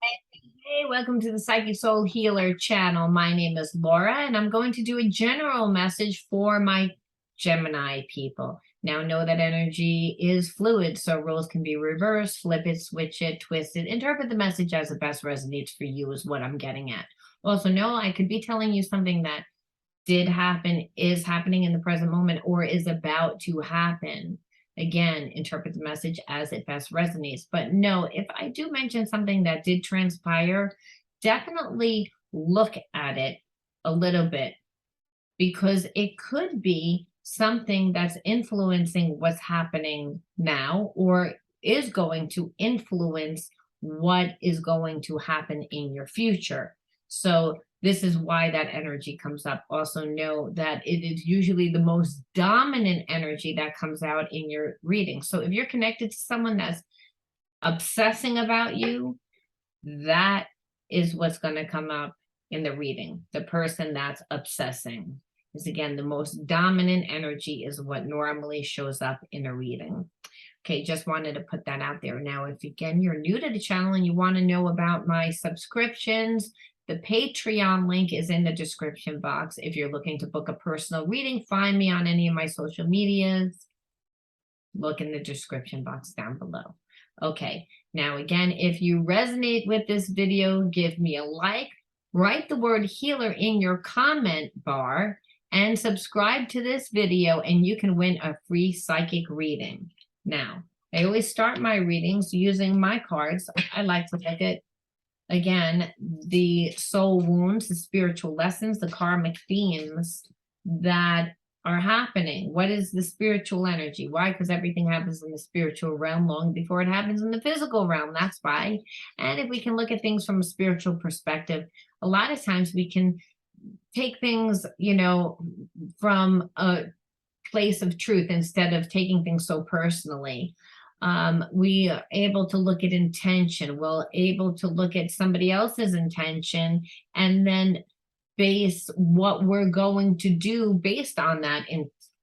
Hey, welcome to the Psychic Soul Healer channel. My name is Laura, and I'm going to do a general message for my Gemini people. Now, know that energy is fluid, so roles can be reversed, flip it, switch it, twist it. Interpret the message as it best resonates for you, is what I'm getting at. Also, know I could be telling you something that did happen, is happening in the present moment, or is about to happen. Again, interpret the message as it best resonates. But no, if I do mention something that did transpire, definitely look at it a little bit, because it could be something that's influencing what's happening now, or is going to influence what is going to happen in your future. So this is why that energy comes up. Also know that it is usually the most dominant energy that comes out in your reading. So if you're connected to someone that's obsessing about you, that is what's going to come up in the reading. The person that's obsessing is, again, the most dominant energy, is what normally shows up in a reading. Okay, just wanted to put that out there. Now, if again you're new to the channel and you want to know about my subscriptions, the Patreon link is in the description box. If you're looking to book a personal reading, find me on any of my social medias. Look in the description box down below. Okay, now again, if you resonate with this video, give me a like, write the word healer in your comment bar, and subscribe to this video, and you can win a free psychic reading. Now, I always start my readings using my cards. I like to look at, again, the soul wounds, the spiritual lessons, the karmic themes that are happening. What is the spiritual energy? Why? Because everything happens in the spiritual realm long before it happens in the physical realm. That's why. And if we can look at things from a spiritual perspective, a lot of times we can take things, from a place of truth instead of taking things so personally. We are able to look at intention. We're able to look at somebody else's intention and then base what we're going to do based on that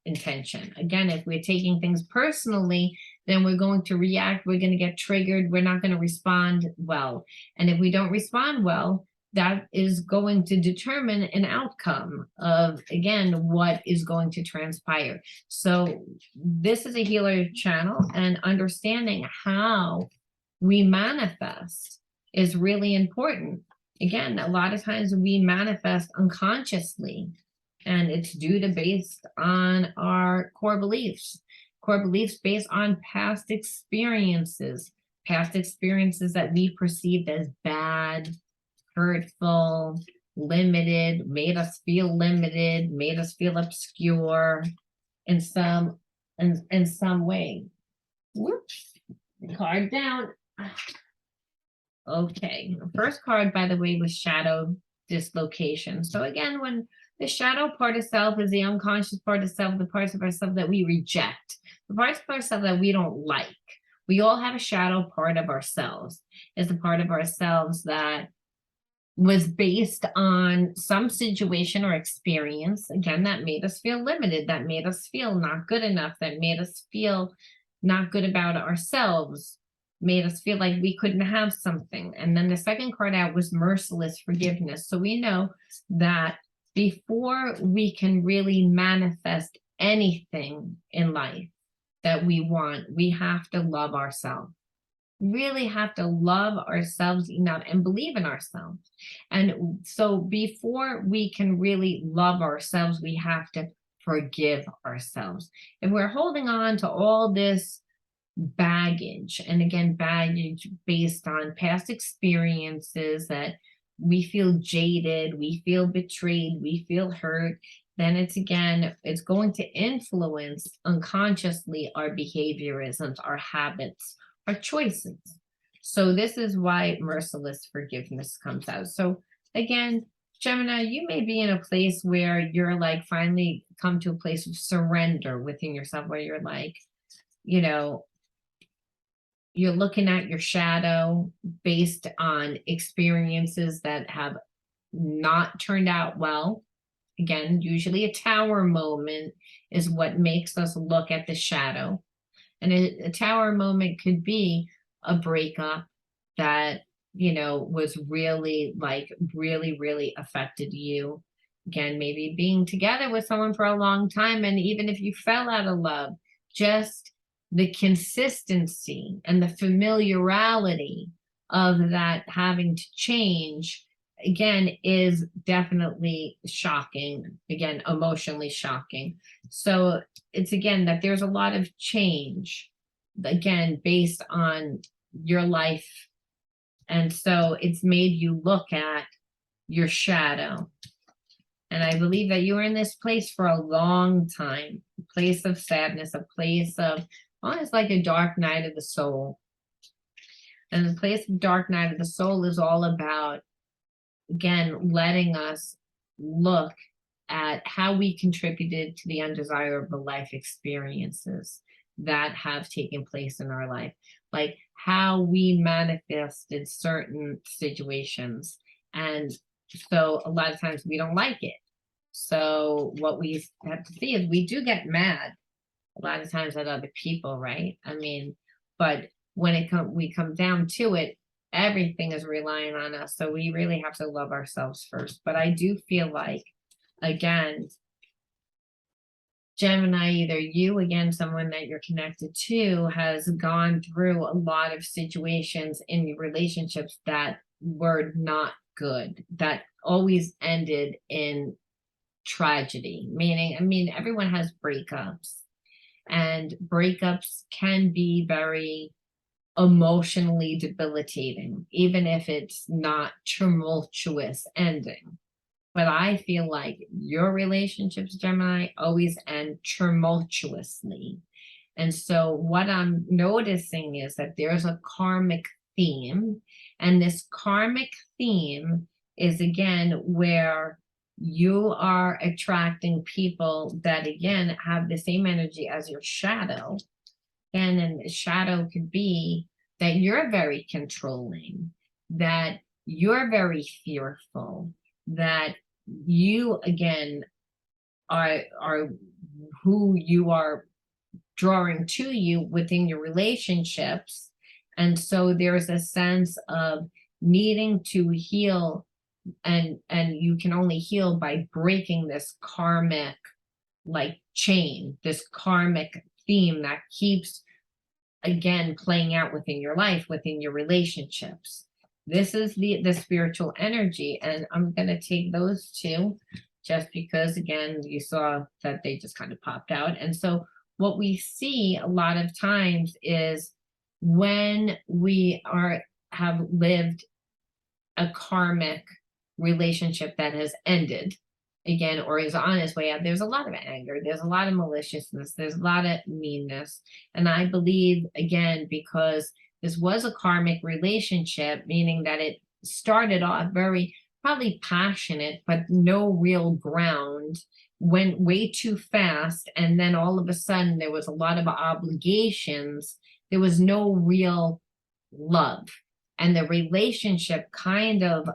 intention. Again, if we're taking things personally, then we're going to react, we're going to get triggered, we're not going to respond well. And if we don't respond well, that is going to determine an outcome of, again, what is going to transpire. So this is a healer channel, and understanding how we manifest is really important. Again, a lot of times we manifest unconsciously, and it's due to based on our core beliefs based on past experiences that we perceived as bad, hurtful, limited, made us feel obscure in some way. Whoops, card down. Okay, the first card, by the way, was shadow dislocation. So again, when the shadow part of self is the unconscious part of self, the parts of ourselves that we reject, the parts of ourselves that we don't like. We all have a shadow part of ourselves. It's a part of ourselves that was based on some situation or experience, again, that made us feel limited, that made us feel not good enough, that made us feel not good about ourselves, made us feel like we couldn't have something. And then the second card out was merciless forgiveness. So we know that before we can really manifest anything in life that we want, we have to love ourselves. Really have to love ourselves enough and believe in ourselves. And so before we can really love ourselves, we have to forgive ourselves. And we're holding on to all this baggage, and again, baggage based on past experiences that we feel jaded, we feel betrayed, we feel hurt, then it's going to influence unconsciously our behaviorisms, our habits, our choices. So this is why merciless forgiveness comes out. So again, Gemini, you may be in a place where you're like finally come to a place of surrender within yourself, where you're like, you're looking at your shadow based on experiences that have not turned out well. Again, usually a tower moment is what makes us look at the shadow. And a tower moment could be a breakup that was really like really, really affected you. Again, maybe being together with someone for a long time, and even if you fell out of love, just the consistency and the familiarity of that having to change again is definitely shocking, again, emotionally shocking. So it's again that there's a lot of change, again, based on your life. And so it's made you look at your shadow. And I believe that you were in this place for a long time, a place of sadness, a place of almost like a dark night of the soul. And the place of dark night of the soul is all about, again, letting us look at how we contributed to the undesirable life experiences that have taken place in our life, like how we manifested certain situations. And so a lot of times we don't like it. So what we have to see is we do get mad a lot of times at other people, right? I mean, but when we come down to it, everything is relying on us. So we really have to love ourselves first. But I do feel like, again, Gemini, either you, again, someone that you're connected to, has gone through a lot of situations in relationships that were not good, that always ended in tragedy. Meaning, I mean, everyone has breakups, and breakups can be very emotionally debilitating, even if it's not tumultuous ending. But I feel like your relationships, Gemini, always end tumultuously. And so what I'm noticing is that there's a karmic theme, and this karmic theme is again where you are attracting people that again have the same energy as your shadow. And the shadow could be that you're very controlling, that you're very fearful, that you again are who you are drawing to you within your relationships. And so there's a sense of needing to heal, and you can only heal by breaking this karmic like chain, this karmic theme that keeps again playing out within your life, within your relationships. This is the spiritual energy, and I'm going to take those two just because again you saw that they just kind of popped out. And so what we see a lot of times is when we have lived a karmic relationship that has ended again or is on its way out, there's a lot of anger, there's a lot of maliciousness, there's a lot of meanness. And I believe again because this was a karmic relationship, meaning that it started off very probably passionate but no real ground, went way too fast, and then all of a sudden there was a lot of obligations, there was no real love, and the relationship kind of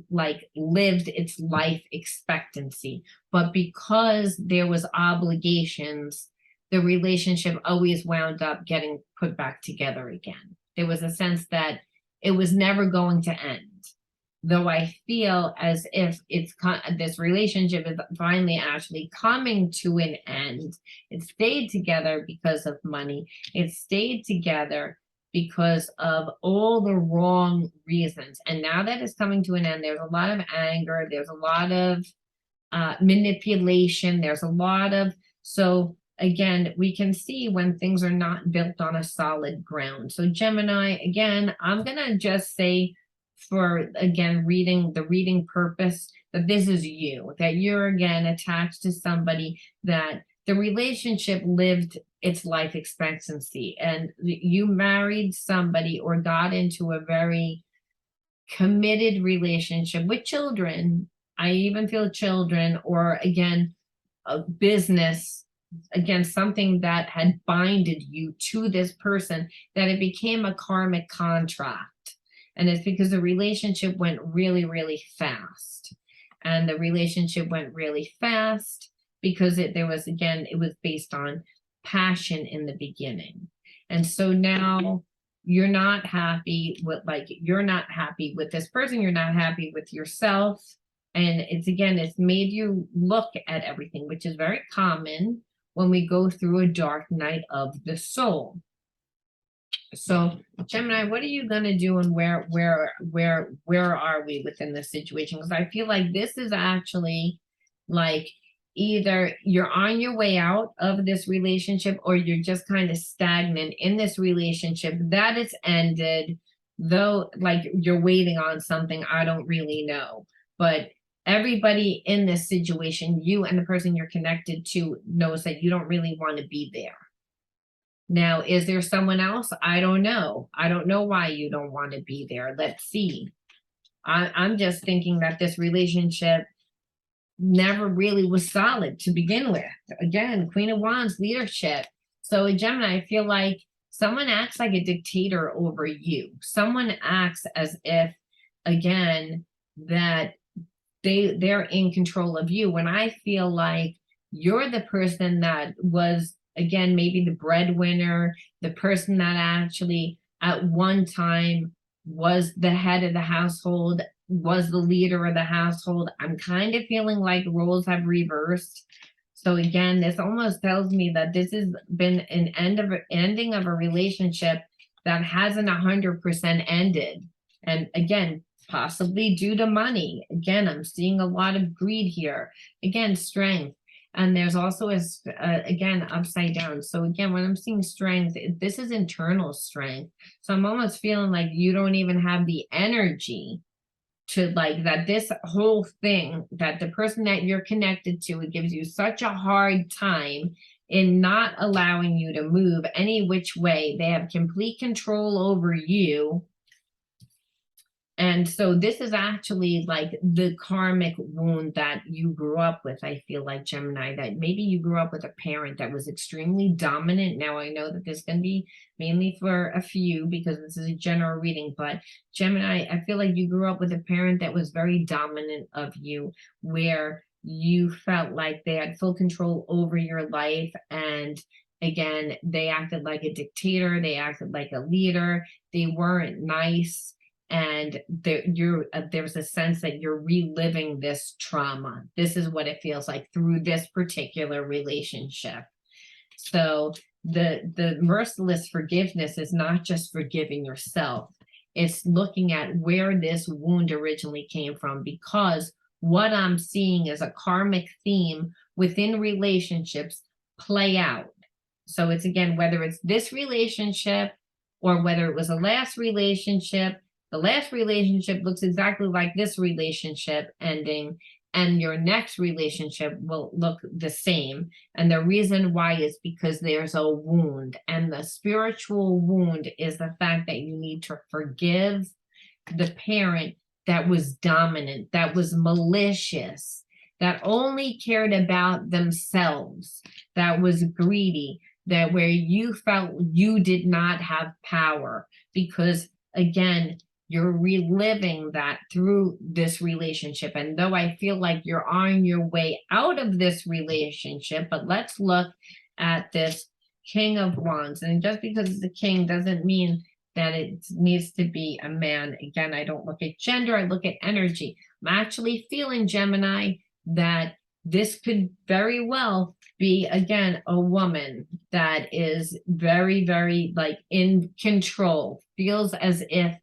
like lived its life expectancy. But because there was obligations, the relationship always wound up getting put back together again. There was a sense that it was never going to end. Though I feel as if this relationship is finally actually coming to an end. It stayed together because of money. It stayed together because of all the wrong reasons. And now that it's coming to an end, there's a lot of anger, there's a lot of manipulation, there's a lot of, so again, we can see when things are not built on a solid ground. So Gemini, again, I'm gonna just say for, again, the reading purpose, that this is you, that you're again attached to somebody that the relationship lived its life expectancy, and you married somebody or got into a very committed relationship with children. I even feel children, or again, a business, again, something that had binded you to this person, that it became a karmic contract. And it's because the relationship went really, really fast. And the relationship went really fast because it was based on passion in the beginning. And so now you're not happy with, like, you're not happy with this person, you're not happy with yourself. And it's, again, it's made you look at everything, which is very common when we go through a dark night of the soul. So Gemini, what are you gonna do, and where are we within this situation? Because I feel like this is actually like either you're on your way out of this relationship, or you're just kind of stagnant in this relationship that it's ended, though, like you're waiting on something, I don't really know. But everybody in this situation, you and the person you're connected to, knows that you don't really want to be there. Now, is there someone else? I don't know. I don't know why you don't want to be there. Let's see. I'm just thinking that this relationship never really was solid to begin with. Again, Queen of Wands, leadership. So Gemini, I feel like someone acts like a dictator over you. Someone acts as if, again, that they're in control of you, when I feel like you're the person that was, again, maybe the breadwinner, the person that actually at one time was the head of the household, was the leader of the household. I'm kind of feeling like roles have reversed. So again, this almost tells me that this has been an ending of a relationship that hasn't 100% ended. And again, possibly due to money. Again, I'm seeing a lot of greed here. Again, strength. And there's also again, upside down. So again, when I'm seeing strength, this is internal strength. So I'm almost feeling like you don't even have the energy to, like, that this whole thing, that the person that you're connected to, it gives you such a hard time in not allowing you to move any which way. They have complete control over you. And so this is actually like the karmic wound that you grew up with. I feel like, Gemini, that maybe you grew up with a parent that was extremely dominant. Now, I know that this can be mainly for a few because this is a general reading, but Gemini, I feel like you grew up with a parent that was very dominant of you, where you felt like they had full control over your life. And again, they acted like a dictator. They acted like a leader. They weren't nice. And there's a sense that you're reliving this trauma. This is what it feels like through this particular relationship. So the merciless forgiveness is not just forgiving yourself. It's looking at where this wound originally came from, because what I'm seeing is a karmic theme within relationships play out. So it's, again, whether it's this relationship or whether it was a last relationship. The last relationship looks exactly like this relationship ending, and your next relationship will look the same. And the reason why is because there's a wound, and the spiritual wound is the fact that you need to forgive the parent that was dominant, that was malicious, that only cared about themselves, that was greedy, that where you felt you did not have power, because again, you're reliving that through this relationship. And though I feel like you're on your way out of this relationship, but let's look at this King of Wands. And just because it's a king doesn't mean that it needs to be a man. Again, I don't look at gender, I look at energy. I'm actually feeling, Gemini, that this could very well be, again, a woman that is very, very, like, in control, feels as if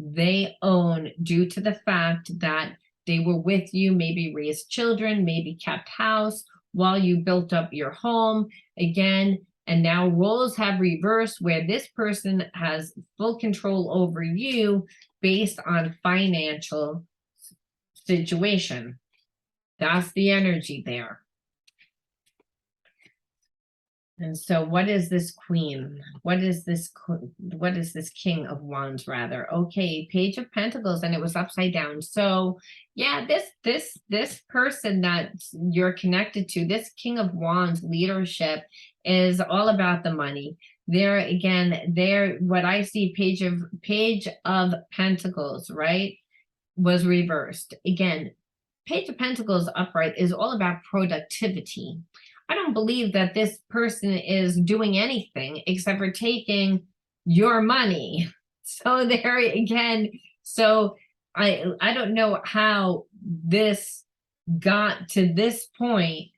they own, due to the fact that they were with you, maybe raised children, maybe kept house while you built up your home. Again, and now roles have reversed, where this person has full control over you based on financial situation. That's the energy there. And so what is this queen? What is this King of Wands, rather? Okay, Page of Pentacles, and it was upside down. So yeah, this person that you're connected to, this King of Wands leadership, is all about the money. There again, what I see, Page of Pentacles, right, was reversed. Again, Page of Pentacles upright is all about productivity. I don't believe that this person is doing anything except for taking your money. So there again, so I don't know how this got to this point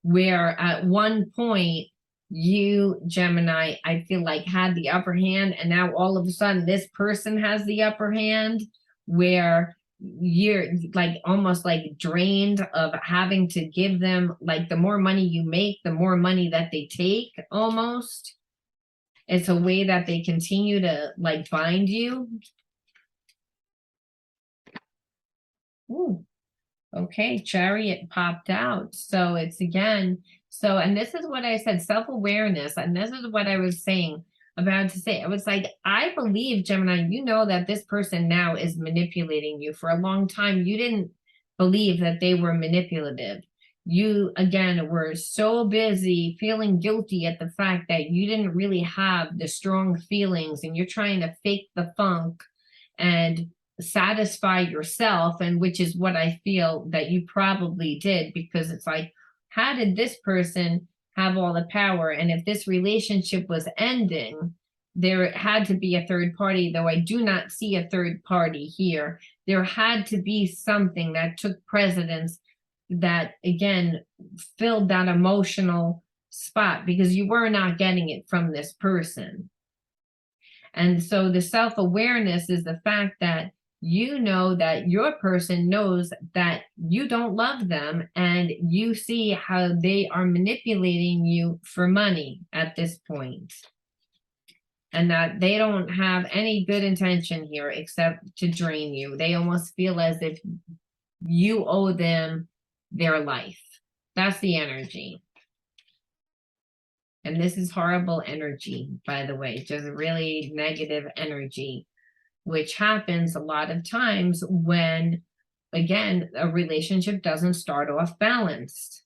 where at one point you, Gemini, I feel like had the upper hand, and now all of a sudden this person has the upper hand, where you're like almost like drained of having to give them, like the more money you make, the more money that they take almost. It's a way that they continue to like bind you. Ooh. Okay, Chariot popped out. So it's again, so, and this is what I said, self-awareness. And this is what I was saying about to say. I was like, I believe, Gemini, you know that this person now is manipulating you. For a long time, you didn't believe that they were manipulative. You, again, were so busy feeling guilty at the fact that you didn't really have the strong feelings, and you're trying to fake the funk and satisfy yourself, and which is what I feel that you probably did, because it's like, how did this person have all the power? And if this relationship was ending, there had to be a third party, though I do not see a third party here. There had to be something that took precedence, that again filled that emotional spot, because you were not getting it from this person. And so the self-awareness is the fact that you know that your person knows that you don't love them, and you see how they are manipulating you for money at this point, and that they don't have any good intention here except to drain you. They almost feel as if you owe them their life. That's the energy. And this is horrible energy, by the way, just really negative energy, which happens a lot of times when, again, a relationship doesn't start off balanced.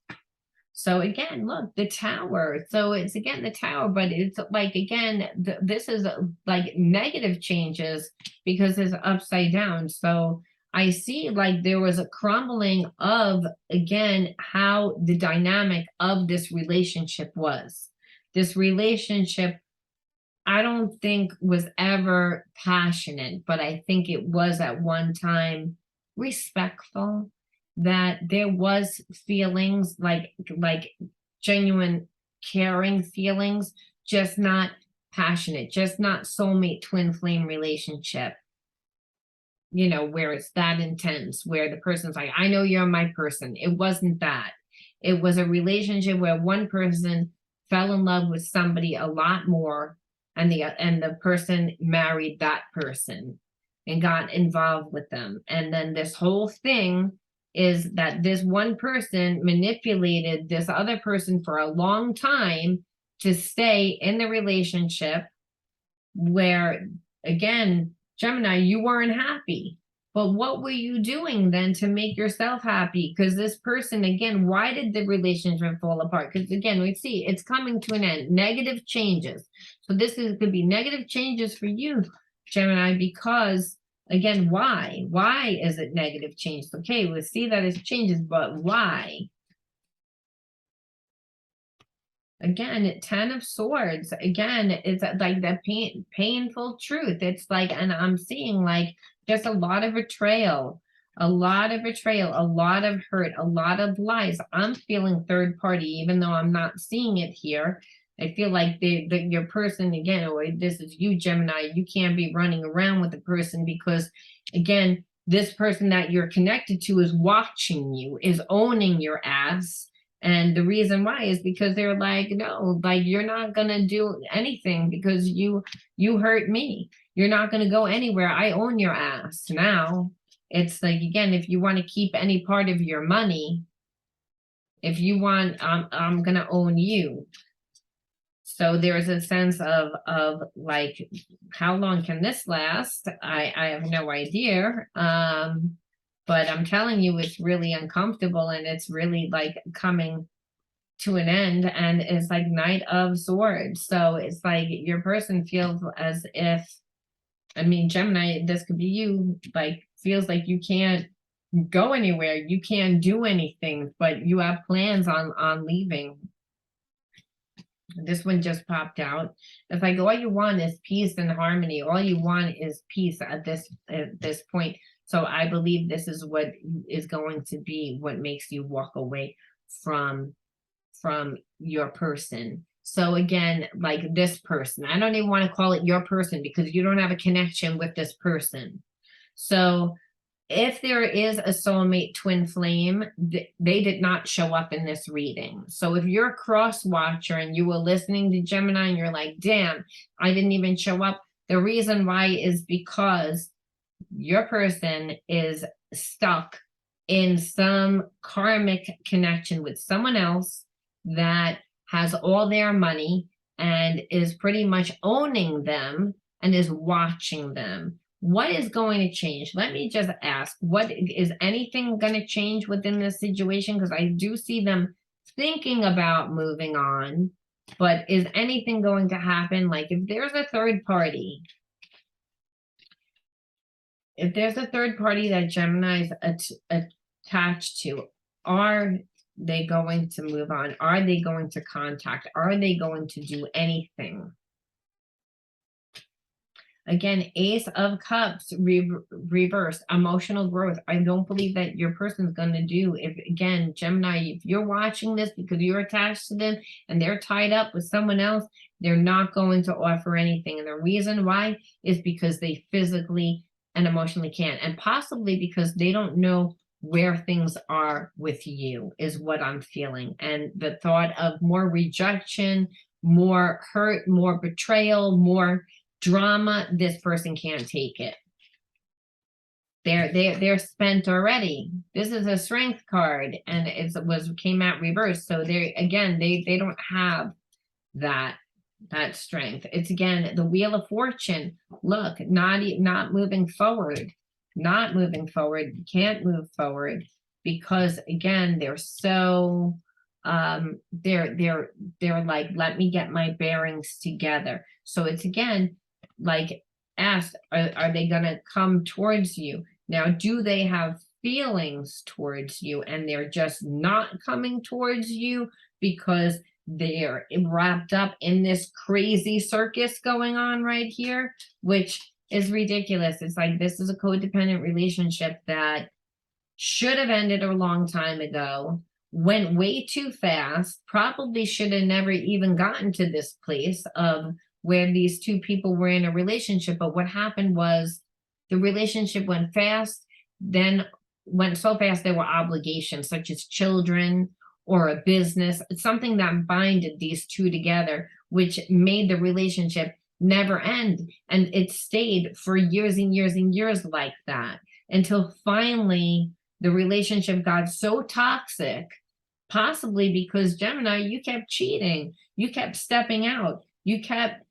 So again, look, the Tower. So it's again the Tower, but it's like, again, this is like negative changes because it's upside down. So I see like there was a crumbling of, again, how the dynamic of this relationship was. This relationship, I don't think was ever passionate, but I think it was at one time respectful, that there was feelings like genuine caring feelings, just not passionate, just not soulmate twin flame relationship, you know, where it's that intense, where the person's like, I know you're my person. It wasn't that. It was a relationship where one person fell in love with somebody a lot more, and the person married that person and got involved with them. And then this whole thing is that this one person manipulated this other person for a long time to stay in the relationship, where, again, Gemini, you weren't happy. But what were you doing then to make yourself happy? Because this person, again, why did the relationship fall apart? Because again, we see it's coming to an end, negative changes. So this could be negative changes for you, Gemini, because again, why? Why is it negative changes? Okay, we'll see that it's changes, but why? Again, 10 of Swords. Again, it's like the painful truth. It's like, and I'm seeing like just a lot of betrayal, a lot of betrayal, a lot of hurt, a lot of lies. I'm feeling third party, even though I'm not seeing it here. I feel like your person, again, or this is you, Gemini, you can't be running around with the person, because again, this person that you're connected to is watching you, is owning your ass. And the reason why is because they're like, no, like, you're not gonna do anything because you hurt me. You're not gonna go anywhere. I own your ass now. It's like, again, if you want to keep any part of your money, if you want, I'm gonna own you. So there's a sense of like, how long can this last? I have no idea. But I'm telling you, it's really uncomfortable, and it's really like coming to an end, and it's like Knight of Swords. So it's like your person feels as if, I mean, Gemini, this could be you, like feels like you can't go anywhere, you can't do anything, but you have plans on leaving. This one just popped out. It's like all you want is peace and harmony. All you want is peace at this point. So I believe this is what is going to be what makes you walk away from your person. So again, like this person, I don't even want to call it your person because you don't have a connection with this person. So if there is a soulmate twin flame, they did not show up in this reading. So if you're a cross watcher and you were listening to Gemini and you're like, damn, I didn't even show up. The reason why is because your person is stuck in some karmic connection with someone else that has all their money and is pretty much owning them and is watching them. What is going to change? Let me just ask, what is anything going to change within this situation? Because I do see them thinking about moving on, but is anything going to happen? Like if there's a third party, that Gemini is attached to, are they going to move on? Are they going to contact? Are they going to do anything? Again, Ace of Cups reversed, emotional growth. I don't believe that your person's going to do. If again, Gemini, if you're watching this because you're attached to them and they're tied up with someone else, they're not going to offer anything. And the reason why is because they physically and emotionally can't, and possibly because they don't know where things are with you, is what I'm feeling. And the thought of more rejection, more hurt, more betrayal, more drama, this person can't take it. They're spent already. This is a strength card and came out reversed. So they don't have that strength. It's again the Wheel of Fortune. Look, not moving forward. Not moving forward. Can't move forward because again they're so they're like, let me get my bearings together. So it's again like asked, are they gonna come towards you? Now, do they have feelings towards you and they're just not coming towards you because they're wrapped up in this crazy circus going on right here, which is ridiculous. It's like this is a codependent relationship that should have ended a long time ago, went way too fast, probably should have never even gotten to this place of where these two people were in a relationship. But what happened was the relationship went fast, then went so fast there were obligations such as children or a business, something that binded these two together, which made the relationship never end. And it stayed for years and years and years like that until finally the relationship got so toxic, possibly because Gemini, you kept cheating, you kept stepping out, you kept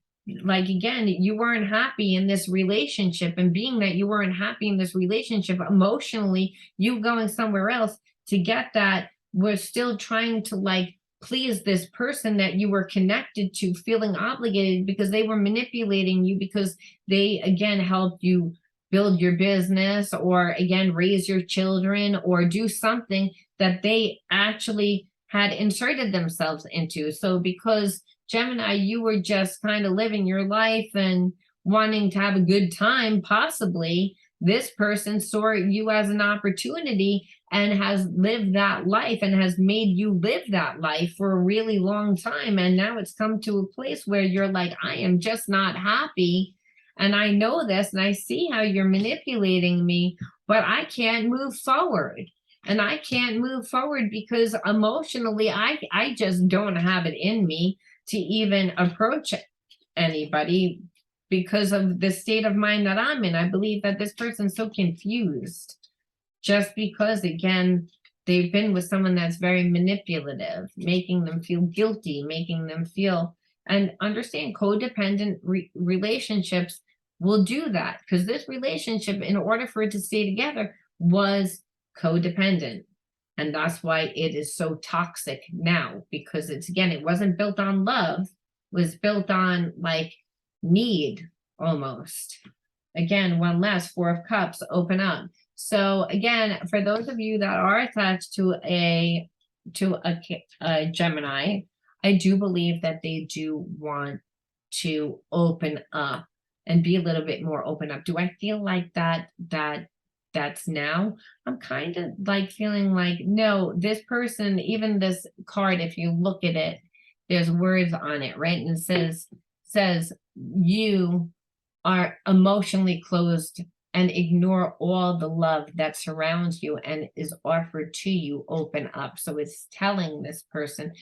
like, again, you weren't happy in this relationship, and being that you weren't happy in this relationship emotionally, you going somewhere else to get that, we're still trying to like please this person that you were connected to, feeling obligated because they were manipulating you, because they again helped you build your business or again raise your children or do something that they actually had inserted themselves into. So because Gemini, you were just kind of living your life and wanting to have a good time, possibly, this person saw you as an opportunity and has lived that life and has made you live that life for a really long time. And now it's come to a place where you're like, I am just not happy. And I know this and I see how you're manipulating me, but I can't move forward. And I can't move forward because emotionally, I just don't have it in me to even approach anybody because of the state of mind that I'm in. I believe that this person's so confused just because, again, they've been with someone that's very manipulative, making them feel guilty, making them feel, and understand codependent relationships will do that because this relationship, in order for it to stay together, was codependent. And that's why it is so toxic now, because it's, again, it wasn't built on love, it was built on like need almost. Again, one last, Four of Cups, open up. So again, for those of you that are attached to a Gemini, I do believe that they do want to open up and be a little bit more open up. Do I feel like that's now? I'm kind of like feeling like, no, this person, even this card, if you look at it, there's words on it, right? And it says you are emotionally closed and ignore all the love that surrounds you and is offered to you. Open up. So it's telling this person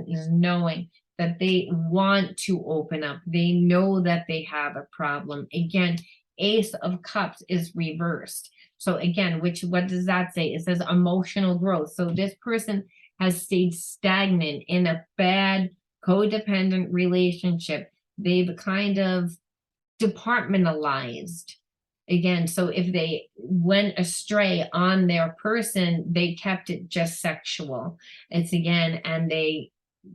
is knowing that they want to open up. They know that they have a problem. Again, Ace of Cups is reversed. So again, what does that say? It says emotional growth. So this person has stayed stagnant in a bad codependent relationship. They've kind of departmentalized. Again, so if they went astray on their person, they kept it just sexual. It's again, and they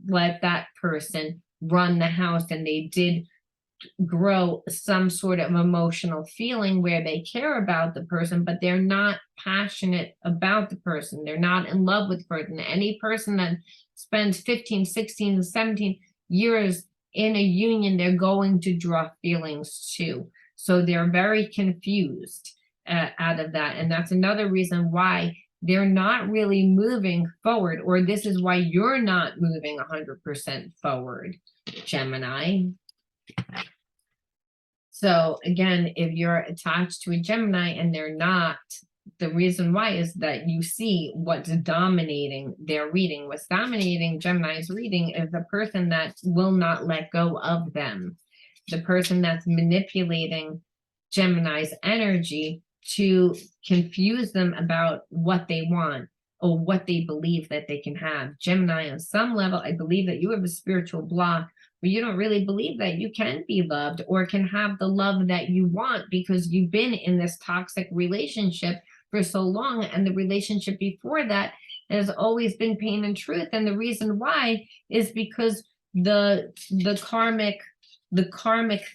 let that person run the house, and they did grow some sort of emotional feeling where they care about the person, but they're not passionate about the person. They're not in love with the person. Any person that spends 15, 16, 17 years in a union, they're going to draw feelings too. So they're very confused out of that. And that's another reason why they're not really moving forward, or this is why you're not moving 100% forward, Gemini. So again, if you're attached to a Gemini and they're not, the reason why is that you see what's dominating their reading. What's dominating Gemini's reading is the person that will not let go of them. The person that's manipulating Gemini's energy to confuse them about what they want or what they believe that they can have. Gemini, on some level, I believe that you have a spiritual block where you don't really believe that you can be loved or can have the love that you want because you've been in this toxic relationship for so long, and the relationship before that has always been pain and truth. And the reason why is because the karmic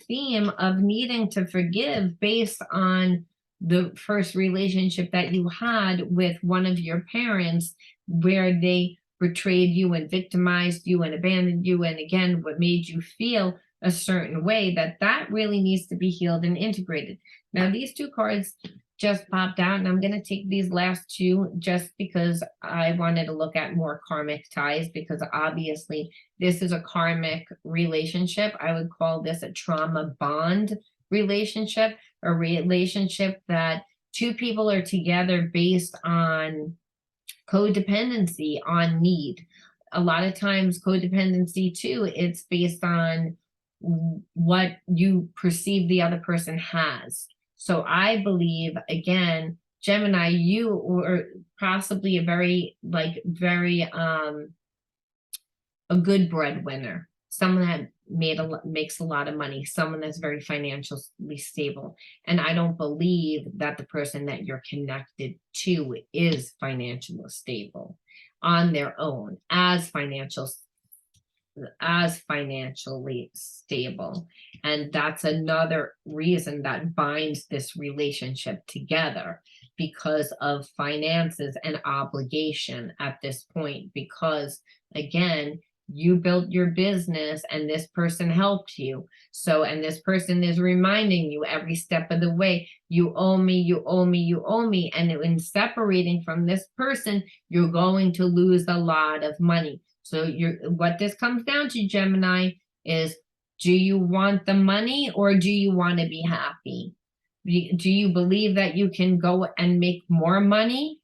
theme of needing to forgive based on the first relationship that you had with one of your parents, where they betrayed you and victimized you and abandoned you, and again, what made you feel a certain way, that really needs to be healed and integrated. Now, these two cards just popped out, and I'm going to take these last two just because I wanted to look at more karmic ties, because obviously this is a karmic relationship. I would call this a trauma bond relationship, a relationship that two people are together based on codependency, on need. A lot of times codependency too, it's based on what you perceive the other person has. So I believe, again, Gemini, you were possibly a very a good breadwinner, someone that makes a lot of money, someone that's very financially stable. And I don't believe that the person that you're connected to is financially stable on their own as financially stable. And that's another reason that binds this relationship together, because of finances and obligation at this point. Because again, you built your business and this person helped you. So, and this person is reminding you every step of the way, you owe me, you owe me, you owe me. And in separating from this person, you're going to lose a lot of money. So what this comes down to, Gemini, is, do you want the money or do you want to be happy? Do you believe that you can go and make more money,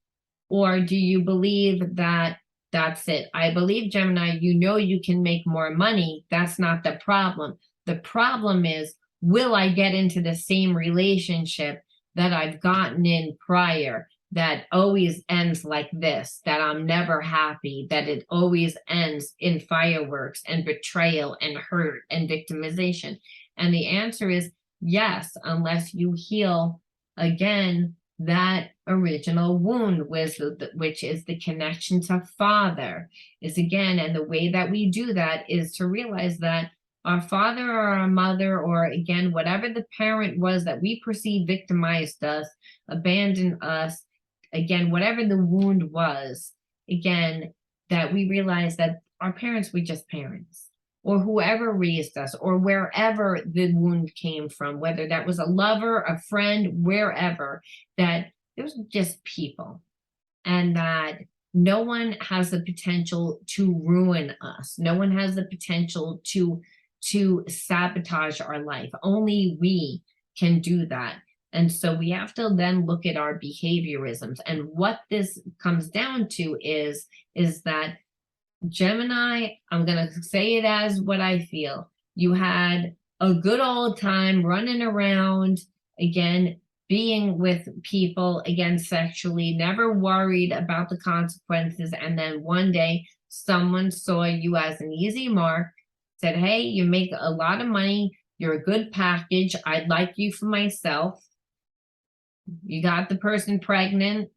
or do you believe that that's it? I believe, Gemini, you can make more money. That's not the problem. The problem is, will I get into the same relationship that I've gotten in prior, that always ends like this, that I'm never happy, that it always ends in fireworks and betrayal and hurt and victimization? And the answer is yes, unless you heal, again, that original wound, which is the connection to father, is again, and the way that we do that is to realize that our father or our mother, or again, whatever the parent was that we perceive victimized us, abandoned us, again, whatever the wound was, again, that we realize that our parents were just parents, or whoever raised us, or wherever the wound came from, whether that was a lover, a friend, wherever, that it was just people, and that no one has the potential to ruin us. No one has the potential to sabotage our life. Only we can do that. And so we have to then look at our behaviorisms. And what this comes down to is that Gemini, I'm going to say it as what I feel. You had a good old time running around, again, being with people, again, sexually, never worried about the consequences. And then one day someone saw you as an easy mark, said, hey, you make a lot of money. You're a good package. I'd like you for myself. You got the person pregnant,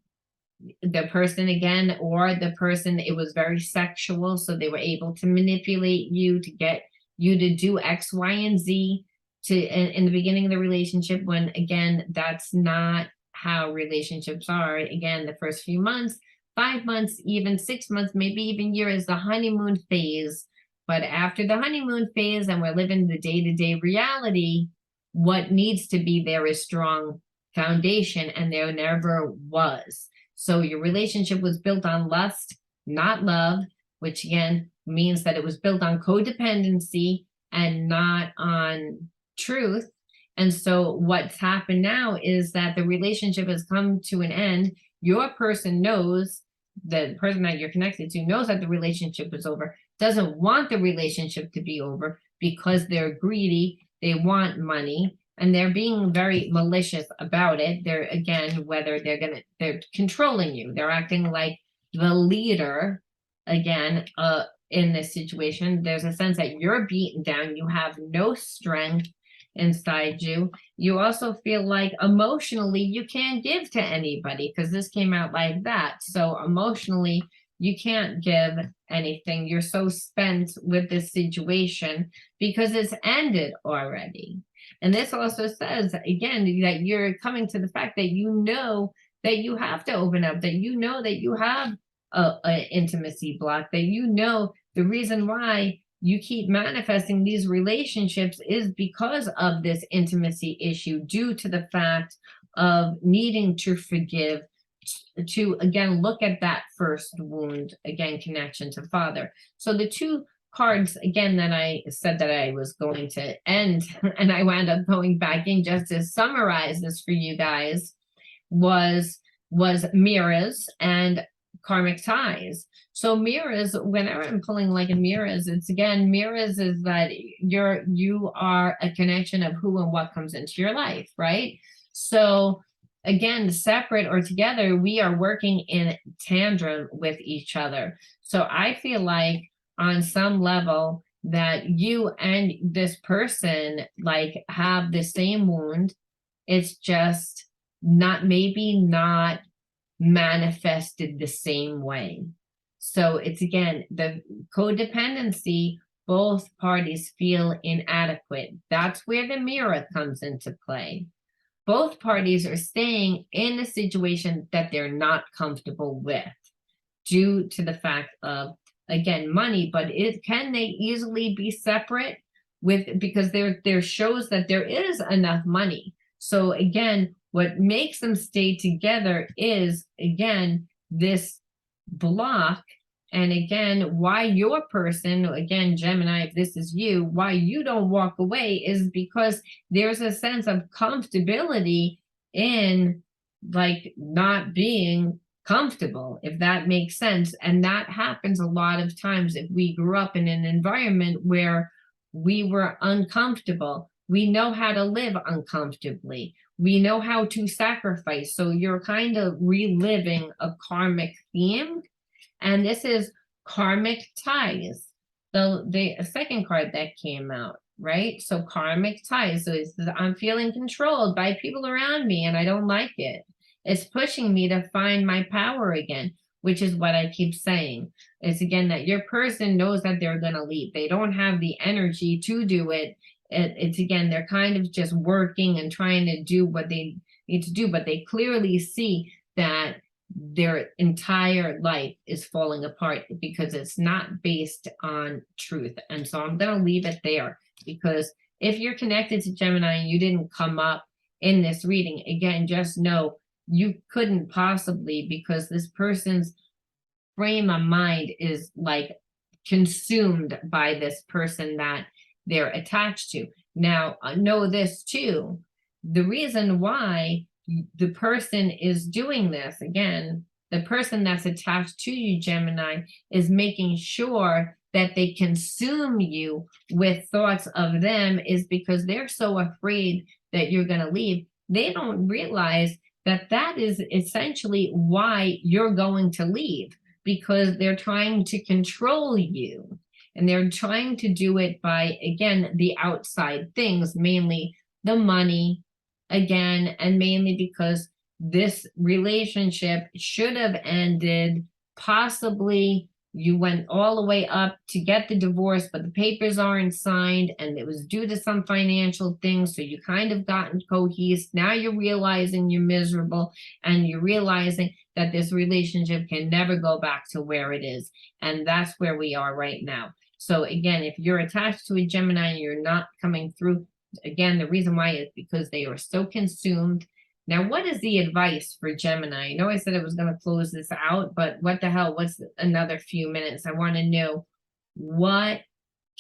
the person again, or the person, it was very sexual, so they were able to manipulate you to get you to do X, Y, and Z in the beginning of the relationship, when again, that's not how relationships are. Again, the first few months, 5 months, even 6 months, maybe even year is the honeymoon phase. But after the honeymoon phase and we're living the day-to-day reality, what needs to be there is strong foundation, and there never was. So your relationship was built on lust, not love, which again means that it was built on codependency and not on truth. And so what's happened now is that the relationship has come to an end. Your person knows, the person that you're connected to knows that the relationship is over, doesn't want the relationship to be over because they're greedy, they want money, and they're being very malicious about it. They're, again, whether they're controlling you, they're acting like the leader, again, in this situation. There's a sense that you're beaten down, you have no strength inside you. You also feel like emotionally you can't give to anybody, because this came out like that. So emotionally, you can't give anything. You're so spent with this situation because it's ended already. And this also says, again, that you're coming to the fact that you know that you have to open up, that you know that you have a intimacy block, that you know the reason why you keep manifesting these relationships is because of this intimacy issue, due to the fact of needing to forgive, to again look at that first wound, again, connection to father. So the two cards, again, that I said that I was going to end, and I wound up going back in just to summarize this for you guys, was mirrors and karmic ties. So mirrors, whenever I'm pulling like a mirrors, it's again, mirrors is that you are a connection of who and what comes into your life, right? So again, separate or together, we are working in tandem with each other. So I feel like on some level that you and this person like have the same wound. It's just maybe not manifested the same way. So it's again, the codependency, both parties feel inadequate. That's where the mirror comes into play. Both parties are staying in a situation that they're not comfortable with due to the fact of, again, money, but can they easily be separate because there shows that there is enough money. So again, what makes them stay together is, again, this block. And again, why your person, again, Gemini, if this is you, why you don't walk away is because there's a sense of comfortability in like not being comfortable, if that makes sense. And that happens a lot of times if we grew up in an environment where we were uncomfortable. We know how to live uncomfortably. We know how to sacrifice. So you're kind of reliving a karmic theme. And this is karmic ties. The second card that came out, right? So karmic ties. So it's, I'm feeling controlled by people around me and I don't like it. It's pushing me to find my power again, which is what I keep saying. It's again that your person knows that they're going to leave. They don't have the energy to do it. It's again, they're kind of just working and trying to do what they need to do, but they clearly see that their entire life is falling apart because it's not based on truth. And so I'm going to leave it there, because if you're connected to Gemini and you didn't come up in this reading, again, just know you couldn't possibly, because this person's frame of mind is like consumed by this person that they're attached to. Now, know this too. The reason why the person is doing this, again, the person that's attached to you, Gemini, is making sure that they consume you with thoughts of them, is because they're so afraid that you're going to leave. They don't realize that that is essentially why you're going to leave, because they're trying to control you. And they're trying to do it by, again, the outside things, mainly the money, again, and mainly because this relationship should have ended. Possibly you went all the way up to get the divorce, but the papers aren't signed and it was due to some financial things. So you kind of gotten cohesed. Now you're realizing you're miserable, and you're realizing that this relationship can never go back to where it is. And that's where we are right now. So again, if you're attached to a Gemini and you're not coming through, again, the reason why is because they are so consumed. Now, what is the advice for Gemini? I know I said I was going to close this out, but what the hell? What's another few minutes? I want to know, what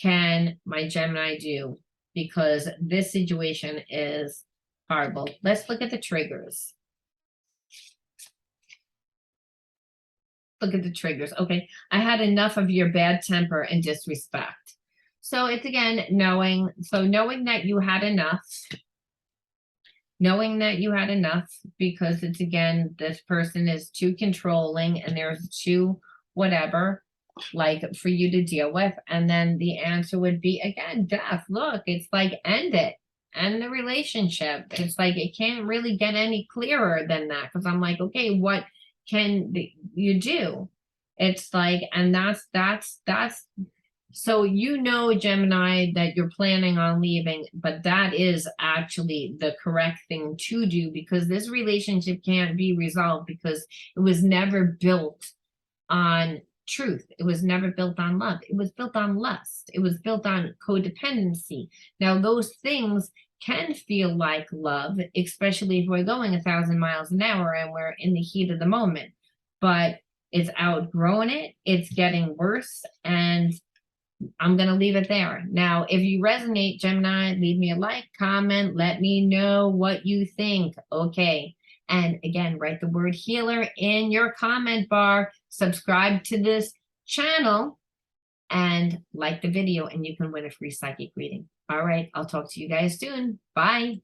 can my Gemini do? Because this situation is horrible. Let's look at the triggers. Look at the triggers. Okay, I had enough of your bad temper and disrespect. So it's, again, knowing that you had enough. Knowing that you had enough, because it's, again, this person is too controlling and there's too whatever, like, for you to deal with. And then the answer would be, again, death. Look, it's like, end it. End the relationship. It's like, it can't really get any clearer than that, because I'm like, okay, what can you do? It's like, and that's so, you know, Gemini, that you're planning on leaving, but that is actually the correct thing to do, because this relationship can't be resolved because it was never built on truth. It was never built on love. It was built on lust. It was built on codependency. Now, those things can feel like love, especially if we're going 1,000 miles an hour and we're in the heat of the moment, but it's outgrown it. It's getting worse, and I'm going to leave it there. Now, if you resonate, Gemini, leave me a like, comment, let me know what you think. Okay. And again, write the word healer in your comment bar, subscribe to this channel, and like the video, and you can win a free psychic reading. All right. I'll talk to you guys soon. Bye.